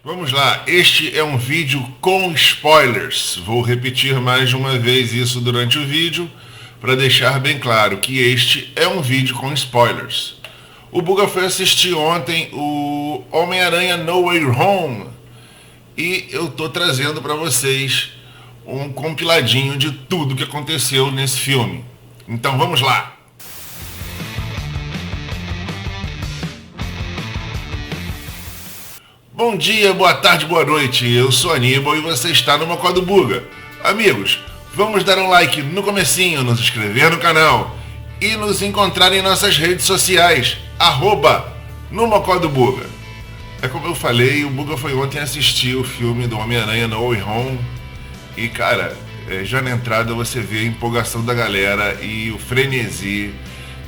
Vamos lá, este é um vídeo com spoilers. Vou repetir mais de uma vez isso durante o vídeo para deixar bem claro que este é um vídeo com spoilers. O Buga foi assistir ontem o Homem-Aranha No Way Home e eu tô trazendo para vocês um compiladinho de tudo que aconteceu nesse filme. Então vamos lá. Bom dia, boa tarde, boa noite. Eu sou Aníbal e você está no Mocó do Buga. Amigos, vamos dar um like no comecinho, nos inscrever no canal e nos encontrar em nossas redes sociais, @no Mocó do Buga. É como eu falei, o Buga foi ontem assistir o filme do Homem-Aranha No Way Home e, cara, já na entrada você vê a empolgação da galera e o frenesi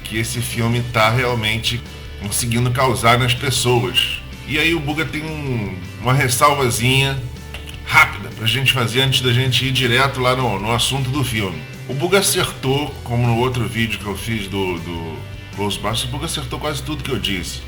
que esse filme tá realmente conseguindo causar nas pessoas. E aí o Buga tem uma ressalvazinha rápida pra gente fazer antes da gente ir direto lá no assunto do filme. O Buga acertou, como no outro vídeo que eu fiz do Ghostbusters, o Buga acertou quase tudo que eu disse.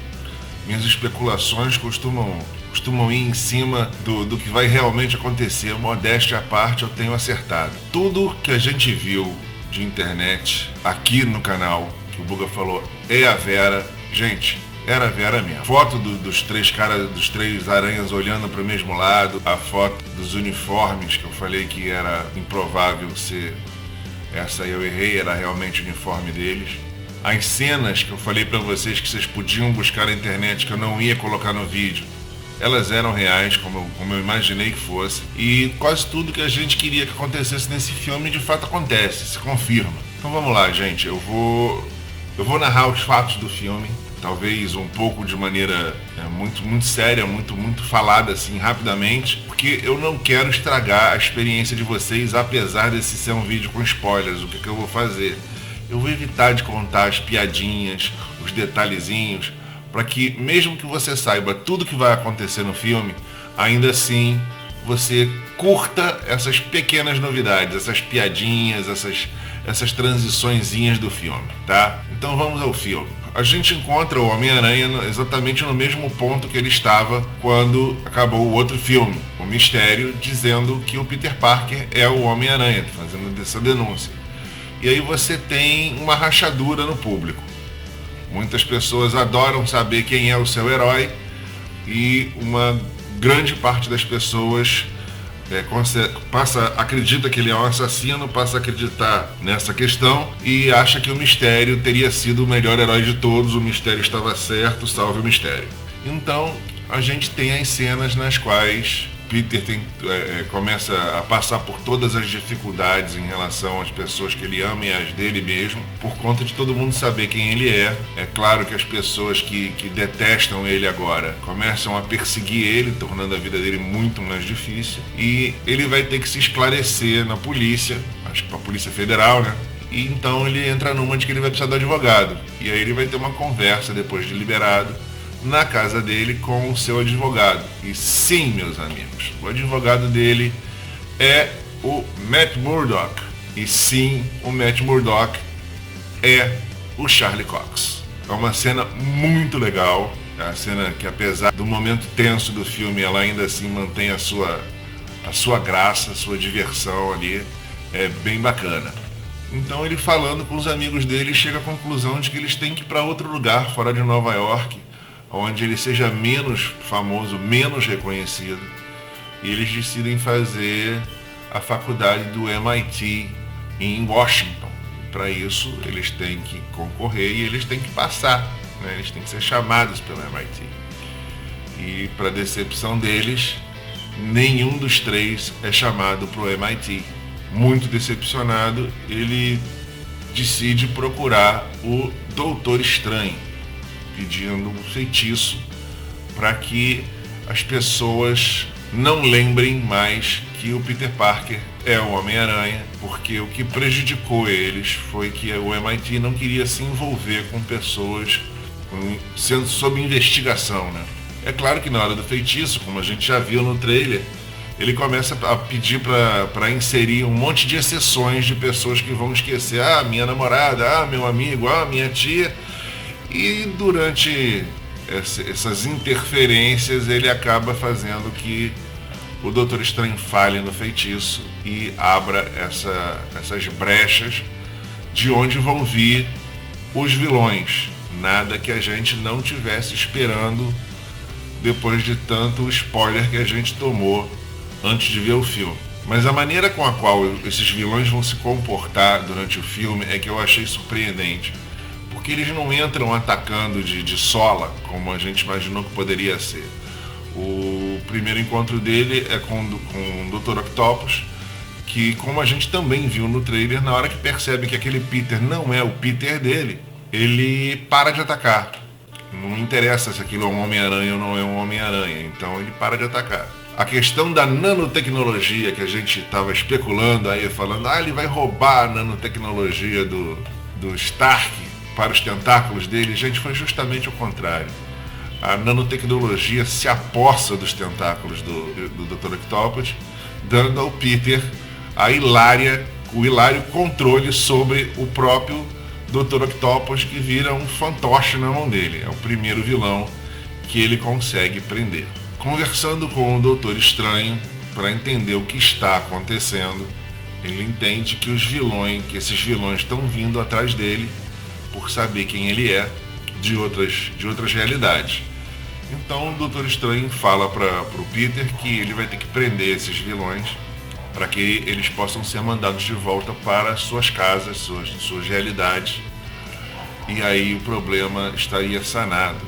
Minhas especulações costumam ir em cima do que vai realmente acontecer. Modéstia à parte, eu tenho acertado. Tudo que a gente viu de internet aqui no canal, que o Buga falou, é a Vera. Gente, era a Vera mesmo. Foto dos três caras, dos três aranhas olhando para o mesmo lado. A foto dos uniformes, que eu falei que era improvável ser. Essa eu errei, era realmente o uniforme deles. As cenas que eu falei para vocês que vocês podiam buscar na internet, que eu não ia colocar no vídeo, elas eram reais, como eu imaginei que fosse. E quase tudo que a gente queria que acontecesse nesse filme, de fato acontece, se confirma. Então vamos lá, gente. Eu vou narrar os fatos do filme. Talvez um pouco de maneira muito séria, muito falada assim rapidamente, porque eu não quero estragar a experiência de vocês, apesar desse ser um vídeo com spoilers. O que eu vou fazer? Eu vou evitar de contar as piadinhas, os detalhezinhos, para que mesmo que você saiba tudo que vai acontecer no filme, ainda assim você curta essas pequenas novidades, essas piadinhas, essas transiçõezinhas do filme, tá? Então vamos ao filme. A gente encontra o Homem-Aranha exatamente no mesmo ponto que ele estava quando acabou o outro filme. O Mistério dizendo que o Peter Parker é o Homem-Aranha, fazendo essa denúncia. E aí você tem uma rachadura no público. Muitas pessoas adoram saber quem é o seu herói e uma grande parte das pessoas acredita que ele é um assassino, passa a acreditar nessa questão e acha que o Mistério teria sido o melhor herói de todos, o Mistério estava certo, salve o Mistério. Então a gente tem as cenas nas quais Peter começa a passar por todas as dificuldades em relação às pessoas que ele ama e às dele mesmo, por conta de todo mundo saber quem ele é. É claro que as pessoas que detestam ele agora começam a perseguir ele, tornando a vida dele muito mais difícil, e ele vai ter que se esclarecer na polícia, acho que pra Polícia Federal, né? E então ele entra numa de que ele vai precisar do advogado, e aí ele vai ter uma conversa depois de liberado na casa dele com o seu advogado. E sim, meus amigos, o advogado dele é o Matt Murdock. E sim, o Matt Murdock é o Charlie Cox. É uma cena muito legal. É uma cena que, apesar do momento tenso do filme, ela ainda assim mantém a sua graça, a sua diversão ali. É bem bacana. Então ele, falando com os amigos dele, chega à conclusão de que eles têm que ir para outro lugar fora de Nova York, onde ele seja menos famoso, menos reconhecido, e eles decidem fazer a faculdade do MIT em Washington. Para isso, eles têm que concorrer e eles têm que passar, né? Eles têm que ser chamados pelo MIT. E, para decepção deles, nenhum dos três é chamado para o MIT. Muito decepcionado, ele decide procurar o Doutor Estranho, pedindo um feitiço para que as pessoas não lembrem mais que o Peter Parker é o Homem-Aranha, porque o que prejudicou eles foi que o MIT não queria se envolver com pessoas sendo sob investigação, né? É claro que na hora do feitiço, como a gente já viu no trailer, ele começa a pedir para inserir um monte de exceções de pessoas que vão esquecer, minha namorada, meu amigo, minha tia. E durante essas interferências, ele acaba fazendo que o Doutor Estranho falhe no feitiço e abra essas brechas de onde vão vir os vilões. Nada que a gente não tivesse esperando depois de tanto spoiler que a gente tomou antes de ver o filme. Mas a maneira com a qual esses vilões vão se comportar durante o filme é que eu achei surpreendente. Porque eles não entram atacando de sola, como a gente imaginou que poderia ser. O primeiro encontro dele é com o Dr. Octopus, que, como a gente também viu no trailer, na hora que percebe que aquele Peter não é o Peter dele, ele para de atacar. Não interessa se aquilo é um Homem-Aranha ou não é um Homem-Aranha, então ele para de atacar. A questão da nanotecnologia que a gente estava especulando aí, falando, ele vai roubar a nanotecnologia do Stark para os tentáculos dele, gente, foi justamente o contrário. A nanotecnologia se apossa dos tentáculos do Dr. Octopus, dando ao Peter o hilário controle sobre o próprio Dr. Octopus, que vira um fantoche na mão dele. É o primeiro vilão que ele consegue prender. Conversando com o Doutor Estranho para entender o que está acontecendo, ele entende que esses vilões estão vindo atrás dele por saber quem ele é de outras realidades. Então o Doutor Estranho fala para o Peter que ele vai ter que prender esses vilões para que eles possam ser mandados de volta para suas casas, suas realidades. E aí o problema estaria sanado.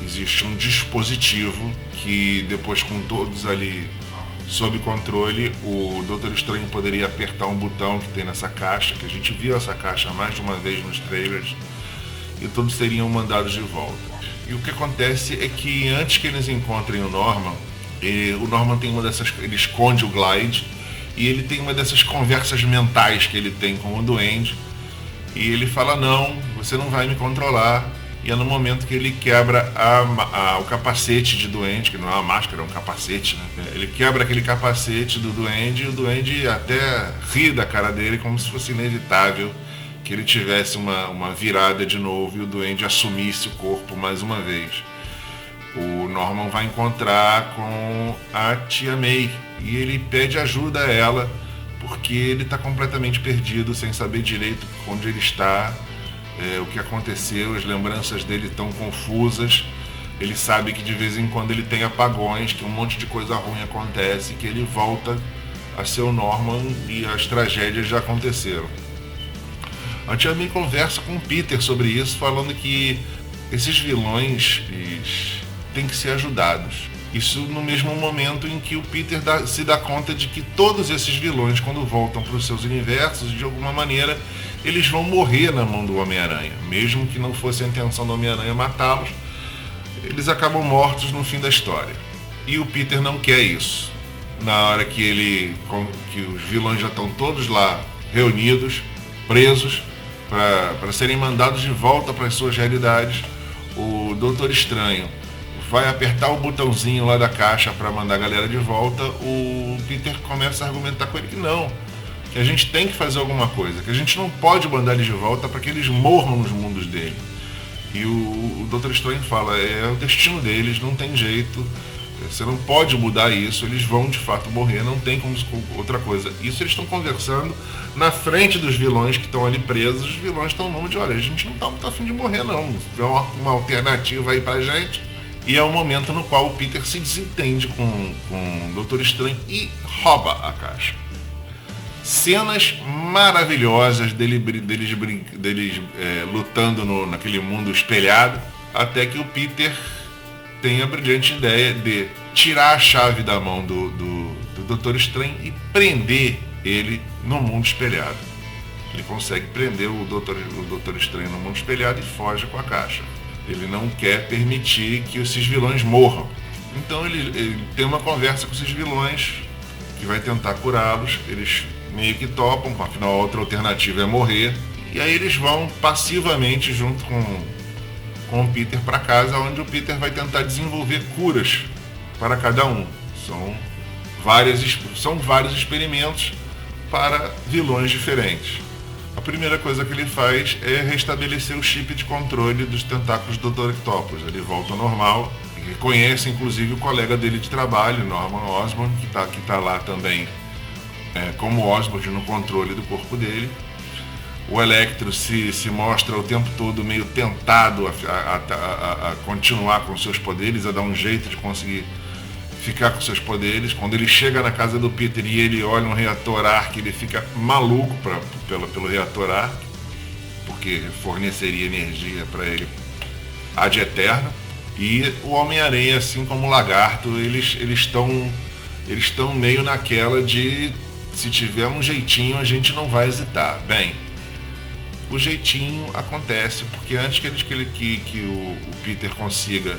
Existe um dispositivo que, depois com todos ali sob controle, o Doutor Estranho poderia apertar um botão que tem nessa caixa, que a gente viu essa caixa mais de uma vez nos trailers, e todos seriam mandados de volta. E o que acontece é que antes que eles encontrem o Norman tem ele esconde o Glide, e ele tem uma dessas conversas mentais que ele tem com o Duende, e ele fala, não, você não vai me controlar. E é no momento que ele quebra o capacete de Duende, que não é uma máscara, é um capacete, né? Ele quebra aquele capacete do Duende, e o Duende até ri da cara dele, como se fosse inevitável que ele tivesse uma virada de novo e o Duende assumisse o corpo mais uma vez. O Norman vai encontrar com a tia May e ele pede ajuda a ela, porque ele está completamente perdido, sem saber direito onde ele está, o que aconteceu, as lembranças dele estão confusas. Ele sabe que de vez em quando ele tem apagões, que um monte de coisa ruim acontece, que ele volta a ser o Norman e as tragédias já aconteceram. A tia May conversa com o Peter sobre isso, falando que esses vilões têm que ser ajudados. Isso no mesmo momento em que o Peter se dá conta de que todos esses vilões, quando voltam para os seus universos, de alguma maneira, eles vão morrer na mão do Homem-Aranha. Mesmo que não fosse a intenção do Homem-Aranha matá-los, eles acabam mortos no fim da história. E o Peter não quer isso. Na hora que os vilões já estão todos lá reunidos, presos, para serem mandados de volta para as suas realidades, o Doutor Estranho vai apertar o botãozinho lá da caixa para mandar a galera de volta. O Peter começa a argumentar com ele que não, que a gente tem que fazer alguma coisa, que a gente não pode mandar eles de volta para que eles morram nos mundos dele. E o Doutor Estranho fala, é o destino deles, não tem jeito, você não pode mudar isso, eles vão de fato morrer, não tem como outra coisa. Isso eles estão conversando na frente dos vilões que estão ali presos. Os vilões estão no nome de, olha, a gente não está muito afim de morrer não, é uma alternativa aí pra gente. E é o momento no qual o Peter se desentende com o Doutor Estranho e rouba a caixa. Cenas maravilhosas deles lutando naquele mundo espelhado, até que o Peter tem a brilhante ideia de tirar a chave da mão do Doutor Estranho e prender ele no mundo espelhado. Ele consegue prender o Doutor Estranho no mundo espelhado e foge com a caixa. Ele não quer permitir que esses vilões morram. Então ele tem uma conversa com esses vilões, que vai tentar curá-los. Eles meio que topam, afinal a outra alternativa é morrer. E aí eles vão passivamente junto com o Peter para casa, onde o Peter vai tentar desenvolver curas para cada um. São vários experimentos para vilões diferentes. A primeira coisa que ele faz é restabelecer o chip de controle dos tentáculos do Dr. Octopus. Ele volta ao normal e reconhece inclusive o colega dele de trabalho, Norman Osborn, que tá lá também como Osborn no controle do corpo dele. O Electro se mostra o tempo todo meio tentado a continuar com seus poderes, a dar um jeito de conseguir ficar com seus poderes. Quando ele chega na casa do Peter e ele olha um reator Arc, ele fica maluco pelo reator Arc, porque forneceria energia para ele ad eterno. E o Homem-Aranha, assim como o Lagarto, eles estão meio naquela de, se tiver um jeitinho a gente não vai hesitar. Bem, o jeitinho acontece porque antes que o Peter consiga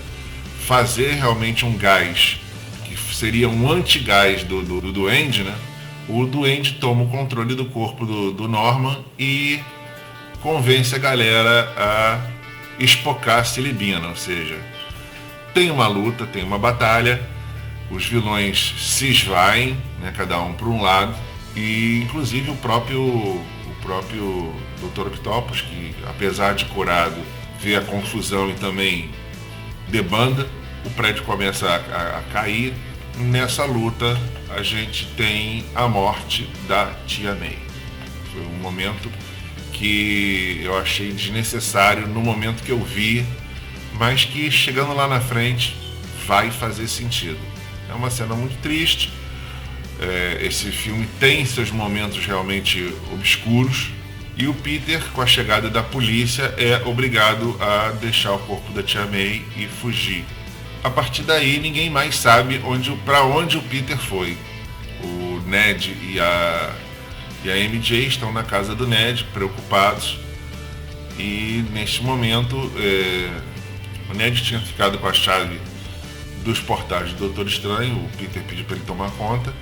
fazer realmente um gás seria um antigás do Duende, né? O Duende toma o controle do corpo do Norman e convence a galera a espocar a Silibina, ou seja, tem uma luta, tem uma batalha, os vilões se esvaem, né, cada um por um lado, e inclusive o próprio Dr. Octopus, que apesar de curado, vê a confusão e também debanda, o prédio começa a cair. Nessa luta a gente tem a morte da Tia May. Foi um momento que eu achei desnecessário no momento que eu vi, mas que chegando lá na frente vai fazer sentido. É uma cena muito triste. Esse filme tem seus momentos realmente obscuros e o Peter, com a chegada da polícia, é obrigado a deixar o corpo da Tia May e fugir. A partir daí ninguém mais sabe para onde o Peter foi. O Ned e a MJ estão na casa do Ned, preocupados, e neste momento o Ned tinha ficado com a chave dos portais do Doutor Estranho. O Peter pediu para ele tomar conta.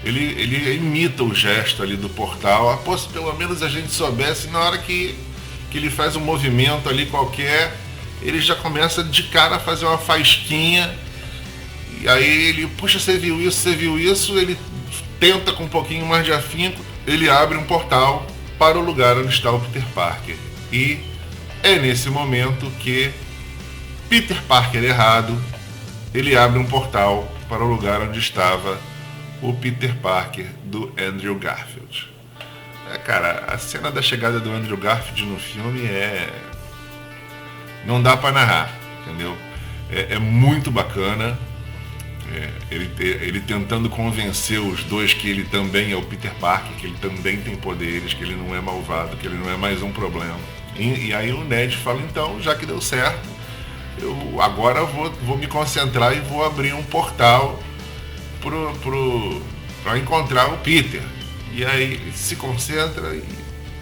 Ele imita o gesto ali do portal, se pelo menos a gente soubesse, na hora que ele faz um movimento ali qualquer, ele já começa de cara a fazer uma faísquinha, e aí ele, puxa, você viu isso, ele tenta com um pouquinho mais de afinco, ele abre um portal para o lugar onde está o Peter Parker, e é nesse momento que Peter Parker errado, ele abre um portal para o lugar onde estava o Peter Parker do Andrew Garfield. Cara, a cena da chegada do Andrew Garfield no filme não dá para narrar, entendeu? É muito bacana. Ele tentando convencer os dois que ele também é o Peter Parker, que ele também tem poderes, que ele não é malvado, que ele não é mais um problema. E aí o Ned fala, então, já que deu certo, eu agora vou me concentrar e vou abrir um portal para encontrar o Peter. E aí se concentra e...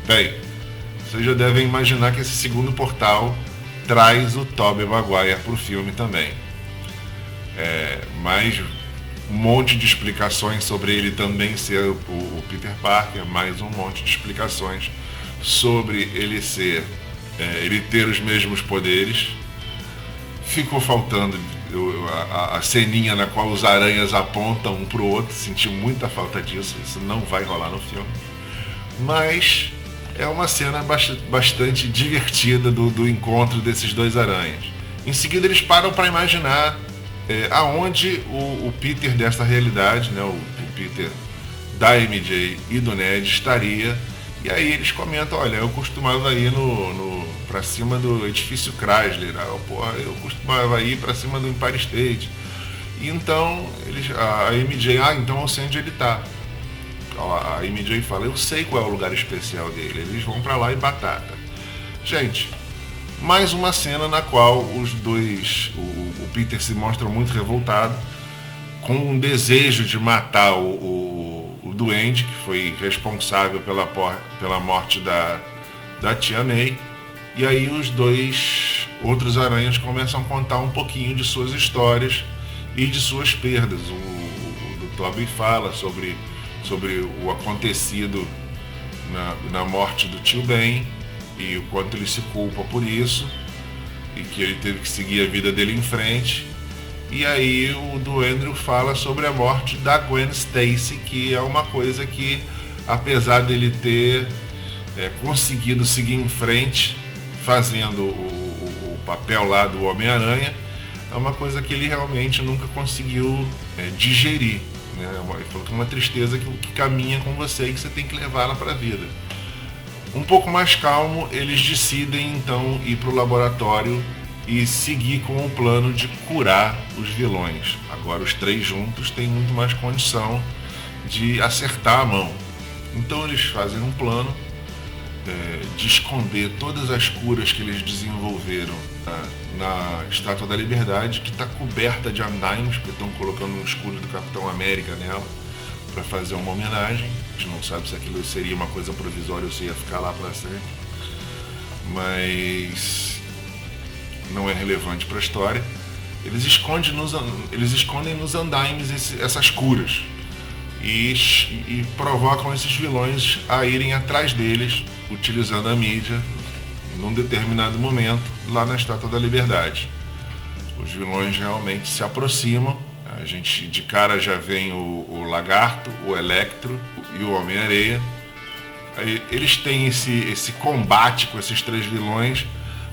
Bem, vocês já devem imaginar que esse segundo portal traz o Tobey Maguire para o filme também. Mais um monte de explicações sobre ele também ser o Peter Parker, mais um monte de explicações sobre ele ele ter os mesmos poderes. Ficou faltando a ceninha na qual os aranhas apontam um pro outro, senti muita falta disso, isso não vai rolar no filme. Mas é uma cena bastante divertida do encontro desses dois aranhas. Em seguida eles param para imaginar aonde o Peter dessa realidade, né, o Peter da MJ e do Ned estaria. E aí eles comentam, olha, eu costumava ir pra cima do edifício Chrysler, eu costumava ir pra cima do Empire State. E então a MJ, então eu sei onde ele tá. A MJ fala, eu sei qual é o lugar especial dele, eles vão pra lá e batata. Gente, mais uma cena na qual os dois, o Peter se mostra muito revoltado, com um desejo de matar o Duende, que foi responsável pela morte da Tia May. E aí os dois outros aranhas começam a contar um pouquinho de suas histórias e de suas perdas. O Tobey fala sobre o acontecido na morte do tio Ben e o quanto ele se culpa por isso e que ele teve que seguir a vida dele em frente. E aí o do Andrew fala sobre a morte da Gwen Stacy, que é uma coisa que, apesar dele ter conseguido seguir em frente, fazendo o papel lá do Homem-Aranha, é uma coisa que ele realmente nunca conseguiu digerir. Né? Ele falou que é uma tristeza que caminha com você e que você tem que levá-la para a vida. Um pouco mais calmo, eles decidem então ir para o laboratório e seguir com o plano de curar os vilões. Agora os três juntos têm muito mais condição de acertar a mão. Então eles fazem um plano de esconder todas as curas que eles desenvolveram na Estátua da Liberdade, que está coberta de andaime, porque estão colocando um escudo do Capitão América nela para fazer uma homenagem. A gente não sabe se aquilo seria uma coisa provisória ou se ia ficar lá para sempre, mas não é relevante para a história. Eles escondem nos andaimes essas curas e provocam esses vilões a irem atrás deles, utilizando a mídia, num determinado momento, lá na Estátua da Liberdade. Os vilões realmente se aproximam. A gente de cara já vem o Lagarto, o Electro e o Homem-Areia. Eles têm esse combate com esses três vilões,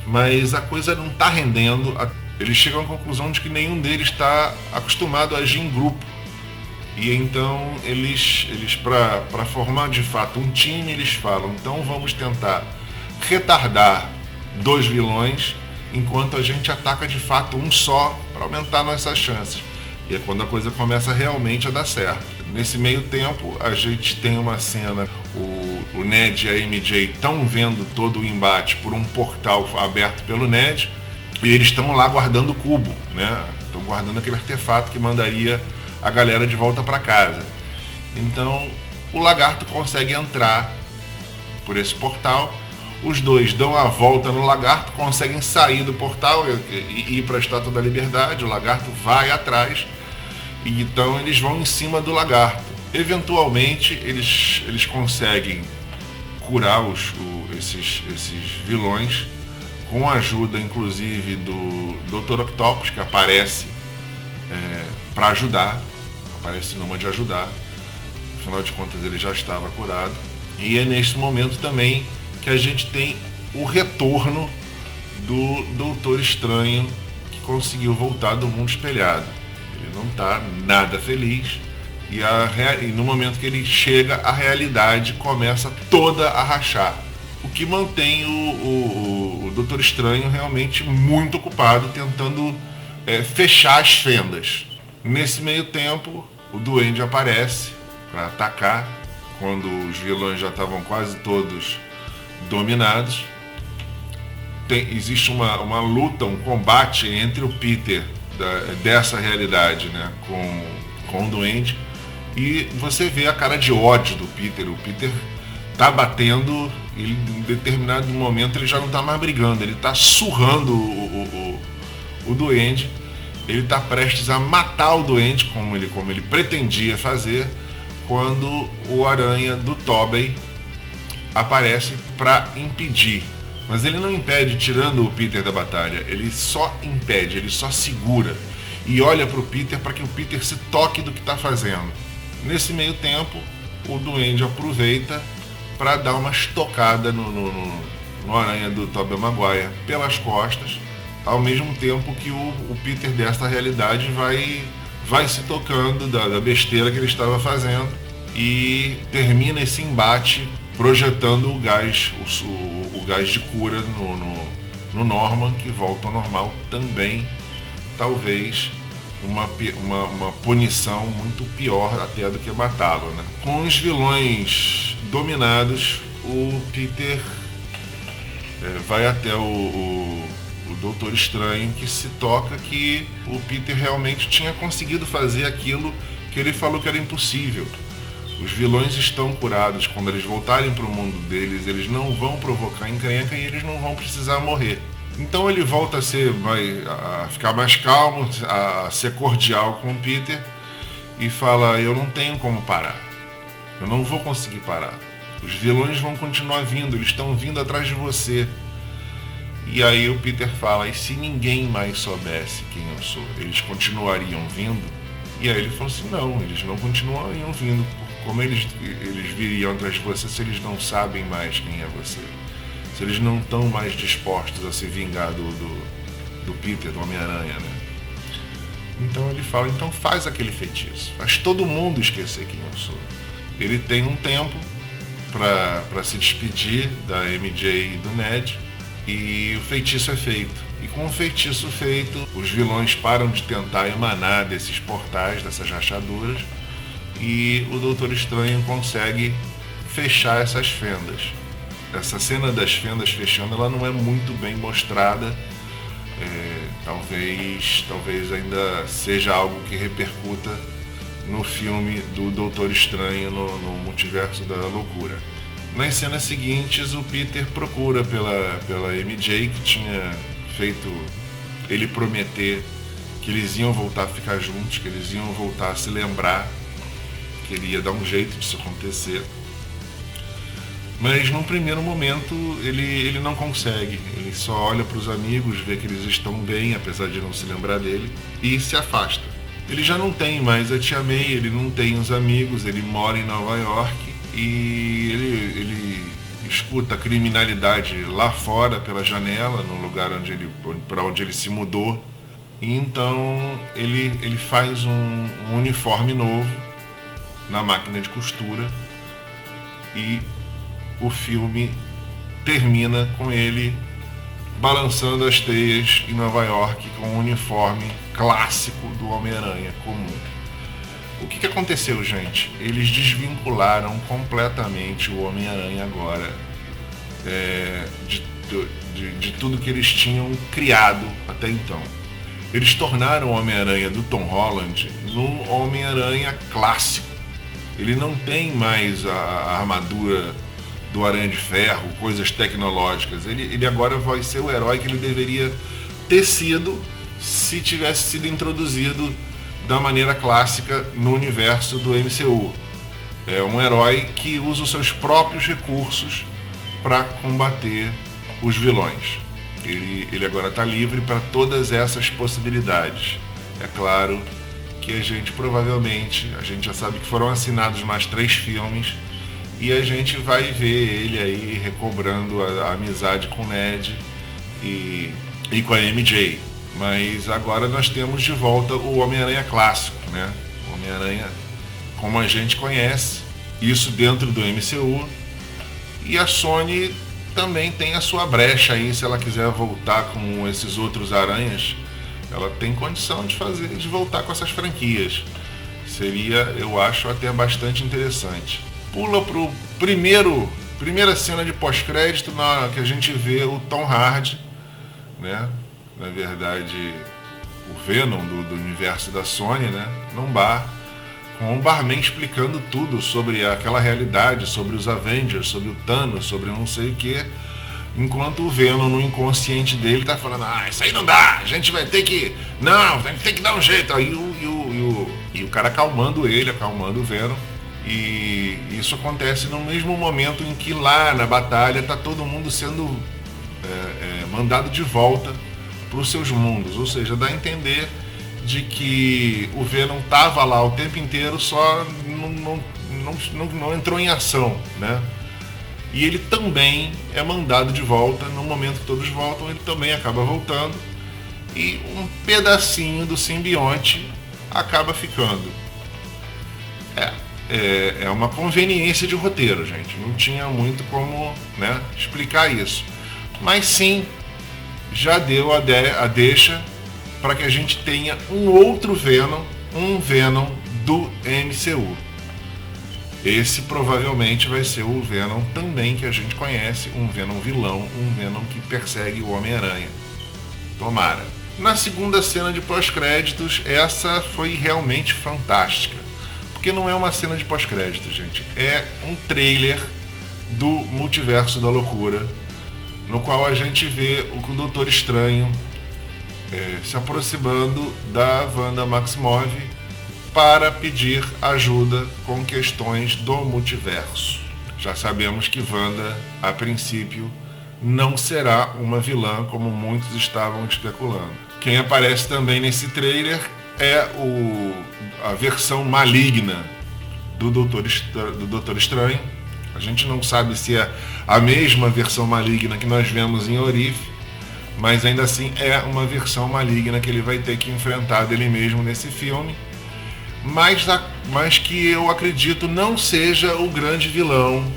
mas a coisa não está rendendo. Eles chegam à conclusão de que nenhum deles está acostumado a agir em grupo. E então eles para formar de fato um time, eles falam: então vamos tentar retardar dois vilões enquanto a gente ataca de fato um só, para aumentar nossas chances. E é quando a coisa começa realmente a dar certo. Nesse meio tempo, a gente tem uma cena, o Ned e a MJ estão vendo todo o embate por um portal aberto pelo Ned, e eles estão lá guardando o cubo, né? Estão guardando aquele artefato que mandaria a galera de volta para casa. Então o Lagarto consegue entrar por esse portal, os dois dão a volta no Lagarto, conseguem sair do portal e ir para a Estátua da Liberdade. O Lagarto vai atrás e então eles vão em cima do Lagarto. Eventualmente eles conseguem curar esses vilões com a ajuda inclusive do Dr. Octopus, que aparece para ajudar, aparece numa de ajudar. Afinal de contas ele já estava curado. E é neste momento também que a gente tem o retorno do Doutor Estranho, que conseguiu voltar do mundo espelhado. Ele não está nada feliz e no momento que ele chega, a realidade começa toda a rachar. O que mantém o Doutor Estranho realmente muito ocupado, tentando fechar as fendas. Nesse meio tempo, o Duende aparece para atacar, quando os vilões já estavam quase todos dominados. Existe uma luta, um combate entre o Peter dessa realidade, né, com o Duende, e você vê a cara de ódio do Peter. O Peter tá batendo, ele, em determinado momento ele já não tá mais brigando, ele tá surrando o Duende. Ele está prestes a matar o Duende, como ele pretendia fazer, quando o Aranha do Tobey aparece para impedir. Mas ele não impede tirando o Peter da batalha, ele só impede, ele só segura e olha para o Peter para que o Peter se toque do que está fazendo. Nesse meio tempo, o Duende aproveita para dar uma estocada no Aranha do Tobey Maguire pelas costas, ao mesmo tempo que o Peter desta realidade vai se tocando da besteira que ele estava fazendo e termina esse embate projetando o gás de cura no Norman, que volta ao normal também. Talvez uma punição muito pior até do que matá-lo, né? Com os vilões dominados, o Peter vai até o Doutor Estranho, que se toca que o Peter realmente tinha conseguido fazer aquilo que ele falou que era impossível. Os vilões estão curados. Quando eles voltarem para o mundo deles, eles não vão provocar encrenca e eles não vão precisar morrer. Então ele volta a ficar mais calmo, a ser cordial com o Peter e fala: eu não tenho como parar, eu não vou conseguir parar. Os vilões vão continuar vindo, eles estão vindo atrás de você. E aí o Peter fala: e se ninguém mais soubesse quem eu sou, eles continuariam vindo? E aí ele falou assim, não, eles não continuariam vindo. Como eles viriam atrás de você se eles não sabem mais quem é você? Se eles não estão mais dispostos a se vingar do Peter, do Homem-Aranha, né? Então ele fala, então faz aquele feitiço. Faz todo mundo esquecer quem eu sou. Ele tem um tempo para se despedir da MJ e do Ned. E o feitiço é feito. E com o feitiço feito, os vilões param de tentar emanar desses portais, dessas rachaduras. E o Doutor Estranho consegue fechar essas fendas. Essa cena das fendas fechando, ela não é muito bem mostrada. Talvez ainda seja algo que repercuta no filme do Doutor Estranho no Multiverso da Loucura. Nas cenas seguintes, o Peter procura pela MJ, que tinha feito ele prometer que eles iam voltar a ficar juntos, que eles iam voltar a se lembrar, que ele ia dar um jeito disso acontecer. Mas num primeiro momento ele não consegue, ele só olha para os amigos, vê que eles estão bem, apesar de não se lembrar dele, e se afasta. Ele já não tem mais a Tia May, ele não tem os amigos, ele mora em Nova York e ele escuta a criminalidade lá fora pela janela, no lugar para onde ele se mudou. E então ele faz um uniforme novo na máquina de costura e o filme termina com ele balançando as teias em Nova York com o uniforme clássico do Homem-Aranha comum. O que aconteceu, gente? Eles desvincularam completamente o Homem-Aranha agora de tudo que eles tinham criado até então. Eles tornaram o Homem-Aranha do Tom Holland no Homem-Aranha clássico. Ele não tem mais a armadura do Aranha de Ferro, coisas tecnológicas. Ele agora vai ser o herói que ele deveria ter sido se tivesse sido introduzido da maneira clássica no universo do MCU. É um herói que usa os seus próprios recursos para combater os vilões. Ele agora está livre para todas essas possibilidades. É claro que a gente já sabe que foram assinados mais 3 filmes e a gente vai ver ele aí recobrando a amizade com o Ned e com a MJ. Mas agora nós temos de volta o Homem-Aranha clássico, né? O Homem-Aranha como a gente conhece, isso dentro do MCU. E a Sony também tem a sua brecha aí, se ela quiser voltar com esses outros aranhas, ela tem condição de voltar com essas franquias. Seria, eu acho, até bastante interessante. Pula pro primeira cena de pós-crédito, na que a gente vê o Tom Hardy, né? Na verdade, o Venom do universo da Sony, né? Num bar, com um barman explicando tudo sobre aquela realidade, sobre os Avengers, sobre o Thanos, sobre não sei o que, enquanto o Venom no inconsciente dele tá falando, isso aí não dá, a gente vai ter que, tem que dar um jeito. Aí o cara acalmando o Venom, e isso acontece no mesmo momento em que lá na batalha tá todo mundo sendo mandado de volta para os seus mundos, ou seja, dá a entender de que o Venom estava lá o tempo inteiro, só não entrou em ação, né? E ele também é mandado de volta, no momento que todos voltam, ele também acaba voltando, e um pedacinho do simbionte acaba ficando. É uma conveniência de roteiro, gente, não tinha muito como, né, explicar isso. Mas sim, já deu a deixa para que a gente tenha um outro Venom, um Venom do MCU. Esse provavelmente vai ser o Venom também que a gente conhece, um Venom vilão, um Venom que persegue o Homem-Aranha. Tomara. Na segunda cena de pós-créditos, essa foi realmente fantástica. Porque não é uma cena de pós-créditos, gente. É um trailer do Multiverso da Loucura, no qual a gente vê o Doutor Estranho se aproximando da Wanda Maximoff para pedir ajuda com questões do multiverso. Já sabemos que Wanda, a princípio, não será uma vilã como muitos estavam especulando. Quem aparece também nesse trailer é a versão maligna do Doutor Estranho. A gente não sabe se é a mesma versão maligna que nós vemos em Orif, mas ainda assim é uma versão maligna que ele vai ter que enfrentar dele mesmo nesse filme, mas que eu acredito não seja o grande vilão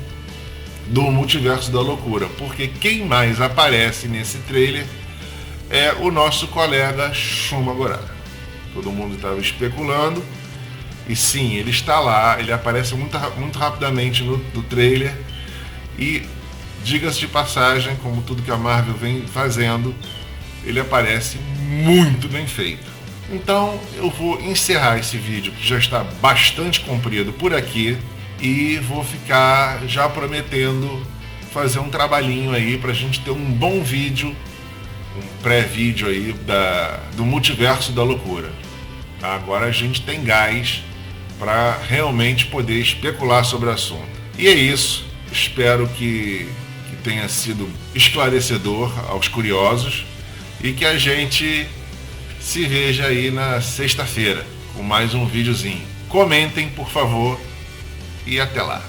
do Multiverso da Loucura, porque quem mais aparece nesse trailer é o nosso colega Shuma Gorath. Todo mundo estava especulando, e sim, ele está lá, ele aparece muito rapidamente no trailer, e diga-se de passagem, como tudo que a Marvel vem fazendo, ele aparece muito bem feito. Então eu vou encerrar esse vídeo, que já está bastante comprido por aqui, e vou ficar já prometendo fazer um trabalhinho aí pra gente ter um bom vídeo, um pré-vídeo aí do Multiverso da Loucura. Agora a gente tem gás para realmente poder especular sobre o assunto. E é isso, espero que tenha sido esclarecedor aos curiosos e que a gente se veja aí na sexta-feira com mais um videozinho. Comentem, por favor, e até lá.